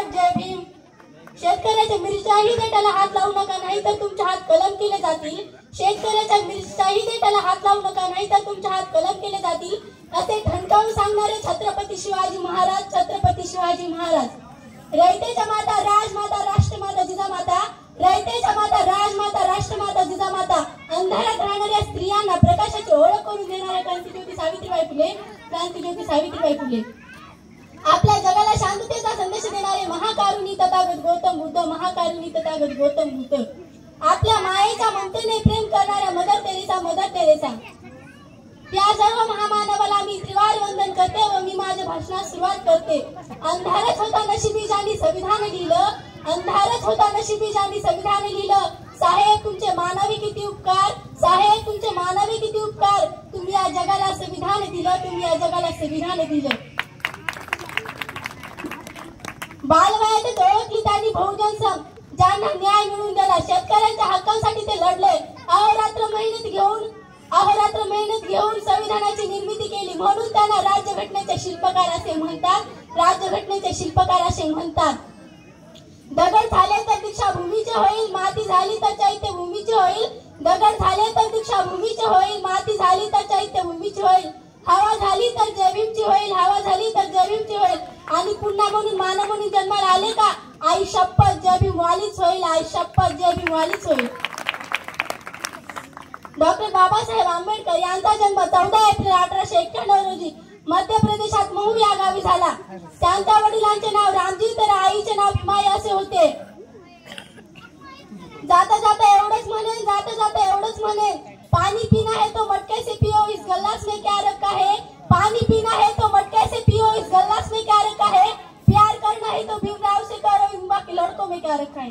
महाराज जय भीम। शेतकऱ्याच्या मिरच्याही देठाला हात लावू नका, नाही तर तुमचे हात कलम केले जातील। शेतकऱ्याच्या मिरच्याही देठाला हात लावू नका, नाही तर तुमचे हात कलम केले जातील, असे ठणकावून सांगणारे छत्रपती शिवाजी महाराज, छत्रपती शिवाजी महाराज। रयतेच्या माता, राजमाता, राष्ट्रमाता, जिजामाता, रयतेच्या माता, राजमाता, राष्ट्रमाता, जिजामाता, अंधारात राहणाऱ्या स्त्रियांना प्रकाशाची ओळख करून देणाऱ्या क्रांतिज्योती सावित्रीबाई फुले, क्रांतिज्योती सावित्रीबाई फुले। आपल्या जगाला शांततेचा संदेश देणारे महाकारुणी तथागत गौतम बुद्ध, महाकारुणी तथागत गौतम बुद्ध। आपल्या मायेच्या ममतेने प्रेम करणाऱ्या मदर तेरेसा, मदर तेरेसा। त्या सर्व महामानवाला मी त्रिवार वंदन करते व मी माझ्या भाषणास सुरुवात करते। अंधारच होता नशिबी ज्यांनी संविधान लिहिलं, अंधारच होता नशिबी ज्यांनी संविधान लिहिलं। साहेब तुमचे मानवी किती उपकार, साहेब तुमचे मानवी किती उपकार, तुम्ही या जगाला संविधान दिलं, तुम्ही या जगाला संविधान दिलं। बालवयातच ओळखली त्यांनी बहुजन संघ, ज्यांना न्याय मिळवून दिला, शेतकऱ्यांच्या हक्कांसाठी ते लढले। अहोरात्र मेहनत घेऊन संविधानाची निर्मिती केली, म्हणून त्यांना राज्यघटनेचे शिल्पकार असे म्हणतात, राज्यघटनेचे शिल्पकार असे म्हणतात। दगड झाले तर दीक्षाभूमीचे होईल, माती झाली तर चैत्यभूमीची होईल, दगड झाले तर दीक्षाभूमीचे होईल, माती झाली तर चैत्यभूमीची होईल, हवा झाली तर जय भीमची होईल, हवा झाली तर जय भीमची होईल, आणि पुन्हा म्हणून मानव म्हणून जन्माला आले का, आई शपथ जय भीम वालीच होईल, आई शपथ जय भीम वालीच होईल। डॉक्टर बाबासाहेब आंबेडकर यांचा जन्म 14 एप्रिल 1891 रोजी मध्य प्रदेशात महू या गावी झाला। त्यांच्या वडिलांचे नाव रामजी तर आईचे नाव भीमाई असे होते। जाता जाता एवढंच म्हणेन, पानी पीना है तो मटके से पियो, इस गिलास में क्या रखा है, पानी पीना है तो मटके से पियो, इस गिलास में क्या रखा है, प्यार करना है तो भीमराव से करो, इन बाकी लड़कों में क्या रखा है।